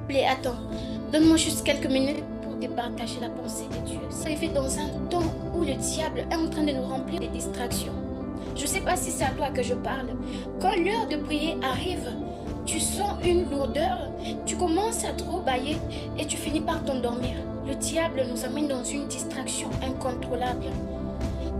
plaît, attends. Donne-moi juste quelques minutes pour te partager la pensée de Dieu. C'est arrivé dans un temps où le diable est en train de nous remplir de distractions. Je ne sais pas si c'est à toi que je parle. Quand l'heure de prier arrive, tu sens une lourdeur, tu commences à trop bailler et tu finis par t'endormir. Le diable nous amène dans une distraction incontrôlable.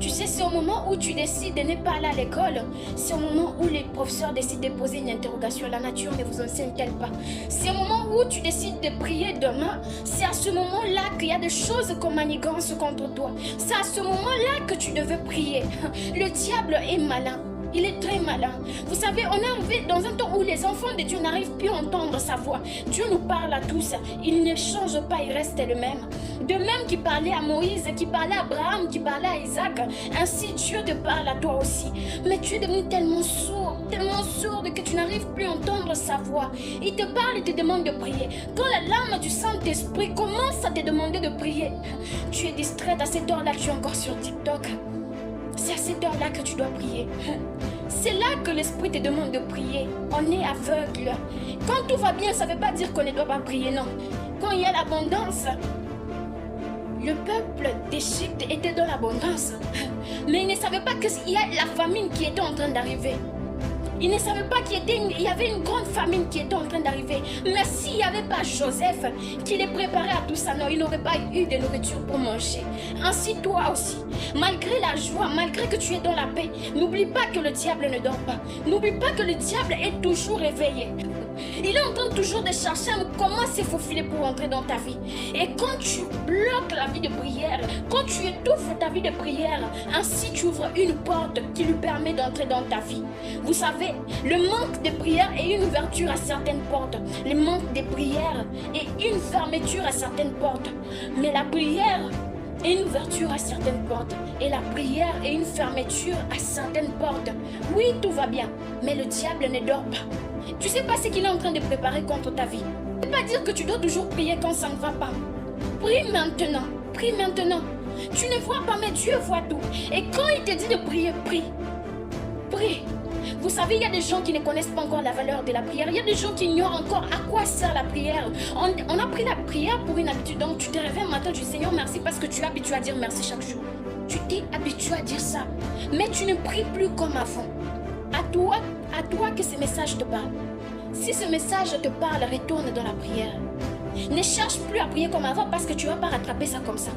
Tu sais, c'est au moment où tu décides de ne pas aller à l'école. C'est au moment où les professeurs décident de poser une interrogation. La nature ne vous enseigne-t-elle pas? C'est au moment où tu décides de prier demain. C'est à ce moment-là qu'il y a des choses comme manigance contre toi. C'est à ce moment-là que tu devais prier. Le diable est malin. Il est très malin. Vous savez, on est arrivé dans un temps où les enfants de Dieu n'arrivent plus à entendre sa voix. Dieu nous parle à tous. Il ne change pas, il reste le même. De même qu'il parlait à Moïse, qu'il parlait à Abraham, qu'il parlait à Isaac, ainsi Dieu te parle à toi aussi. Mais tu es devenu tellement sourde que tu n'arrives plus à entendre sa voix. Il te parle, il te demande de prier. Quand la larme du Saint-Esprit commence à te demander de prier, tu es distraite à cette heure-là, tu es encore sur TikTok. C'est à cette heure-là que tu dois prier. C'est là que l'Esprit te demande de prier. On est aveugle. Quand tout va bien, ça ne veut pas dire qu'on ne doit pas prier, non. Quand il y a l'abondance, le peuple d'Égypte était dans l'abondance. Mais il ne savait pas qu'il y a la famine qui était en train d'arriver. Il ne savait pas qu'il y avait une grande famine qui était en train d'arriver. Mais s'il n'y avait pas Joseph qui les préparait à tout ça, non, il n'aurait pas eu de nourriture pour manger. Ainsi toi aussi, malgré la joie, malgré que tu es dans la paix, n'oublie pas que le diable ne dort pas. N'oublie pas que le diable est toujours réveillé. Il est en train toujours de chercher comment se faufiler pour entrer dans ta vie. Et quand tu bloques la vie de prière, quand tu étouffes ta vie de prière, ainsi tu ouvres une porte qui lui permet d'entrer dans ta vie. Vous savez, le manque de prière est une ouverture à certaines portes. Le manque de prière est une fermeture à certaines portes. Mais la prière est une ouverture à certaines portes. Et la prière est une fermeture à certaines portes. Oui, tout va bien, mais le diable ne dort pas. Tu sais pas ce qu'il est en train de préparer contre ta vie. Ça ne veut pas dire que tu dois toujours prier quand ça ne va pas. Prie maintenant. Prie maintenant. Tu ne vois pas, mais Dieu voit tout. Et quand il te dit de prier, prie. Prie. Vous savez, il y a des gens qui ne connaissent pas encore la valeur de la prière. Il y a des gens qui ignorent encore à quoi sert la prière. On a pris la prière pour une habitude. Donc tu te réveilles un matin, tu dis Seigneur, merci parce que tu es habitué à dire merci chaque jour. Tu t'es habitué à dire ça. Mais tu ne pries plus comme avant. À toi que ce message te parle. Si ce message te parle, retourne dans la prière. Ne cherche plus à prier comme avant parce que tu ne vas pas rattraper ça comme ça.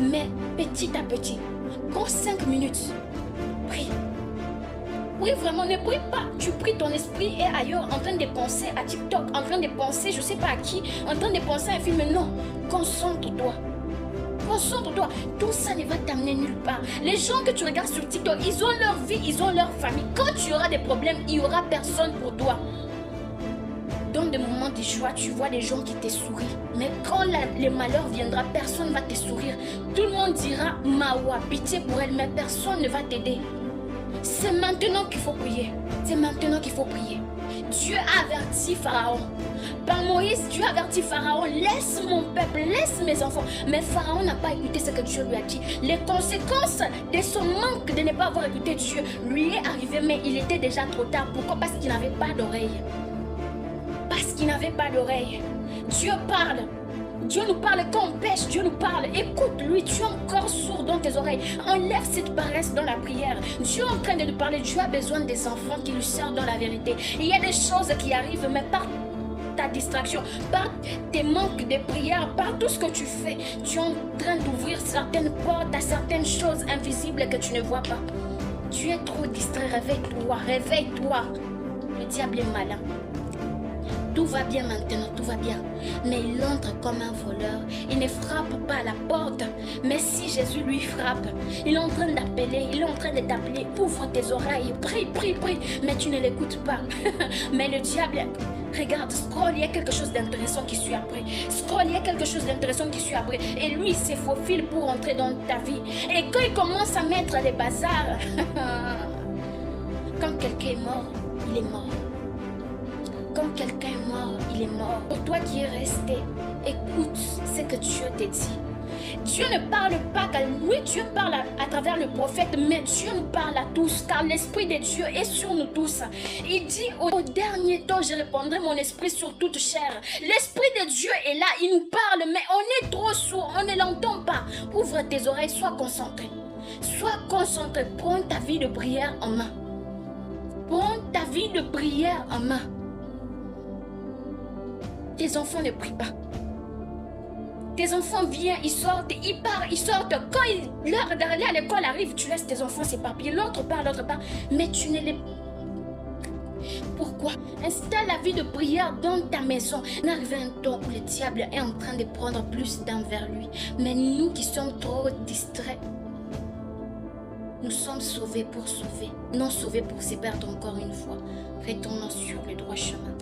Mais petit à petit, prends 5 minutes, prie. Prie vraiment, ne prie pas. Tu pries, ton esprit est ailleurs en train de penser à TikTok, en train de penser je ne sais pas à qui, en train de penser à un film. Non, concentre-toi. Concentre-toi, tout ça ne va t'amener nulle part. Les gens que tu regardes sur TikTok, ils ont leur vie, ils ont leur famille. Quand tu auras des problèmes, il n'y aura personne pour toi. Dans des moments de joie, tu vois des gens qui te sourient. Mais quand le malheur viendra, personne ne va te sourire. Tout le monde dira Mawa, pitié pour elle, mais personne ne va t'aider. C'est maintenant qu'il faut prier. C'est maintenant qu'il faut prier. Dieu a averti Pharaon. Par Moïse, Dieu a averti Pharaon, laisse mon peuple, laisse mes enfants. Mais Pharaon n'a pas écouté ce que Dieu lui a dit. Les conséquences de son manque de ne pas avoir écouté Dieu lui est arrivé, mais il était déjà trop tard. Pourquoi? Parce qu'il n'avait pas d'oreille. Parce qu'il n'avait pas d'oreille. Dieu parle. Dieu nous parle quand on pêche, Dieu nous parle. Écoute-lui, tu es encore sourd dans tes oreilles. Enlève cette paresse dans la prière. Dieu est en train de nous parler. Dieu a besoin des enfants qui lui servent dans la vérité. Il y a des choses qui arrivent, mais par ta distraction, par tes manques de prière, par tout ce que tu fais, tu es en train d'ouvrir certaines portes à certaines choses invisibles que tu ne vois pas. Tu es trop distrait, réveille-toi, réveille-toi. Le diable est malin. Tout va bien maintenant, tout va bien. Mais il entre comme un voleur. Il ne frappe pas à la porte. Mais si Jésus lui frappe, il est en train d'appeler, il est en train de t'appeler. Ouvre tes oreilles, prie, prie, prie. Mais tu ne l'écoutes pas. Mais le diable, regarde, scroll, il y a quelque chose d'intéressant qui suit après. Scroll, il y a quelque chose d'intéressant qui suit après. Et lui, il se faufile pour entrer dans ta vie. Et quand il commence à mettre les bazars, quand quelqu'un est mort, il est mort. Quand quelqu'un est mort, il est mort. Pour toi qui es resté, écoute ce que Dieu te dit. Dieu ne parle pas qu'à lui, Dieu parle à travers le prophète, mais Dieu nous parle à tous, car l'Esprit de Dieu est sur nous tous. Il dit, au dernier temps, je répandrai mon esprit sur toute chair. L'Esprit de Dieu est là, il nous parle, mais on est trop sourd, on ne l'entend pas. Ouvre tes oreilles, sois concentré. Sois concentré, prends ta vie de prière en main. Prends ta vie de prière en main. Tes enfants ne prient pas. Tes enfants viennent, ils sortent, ils partent, ils sortent. Quand l'heure d'aller à l'école arrive, tu laisses tes enfants s'éparpiller. L'autre part, mais tu ne les... Pourquoi? Installe la vie de prière dans ta maison. Il arrive un temps où le diable est en train de prendre plus d'envers lui. Mais nous qui sommes trop distraits, nous sommes sauvés pour sauver, non sauvés pour se perdre encore une fois. Retournons sur le droit chemin.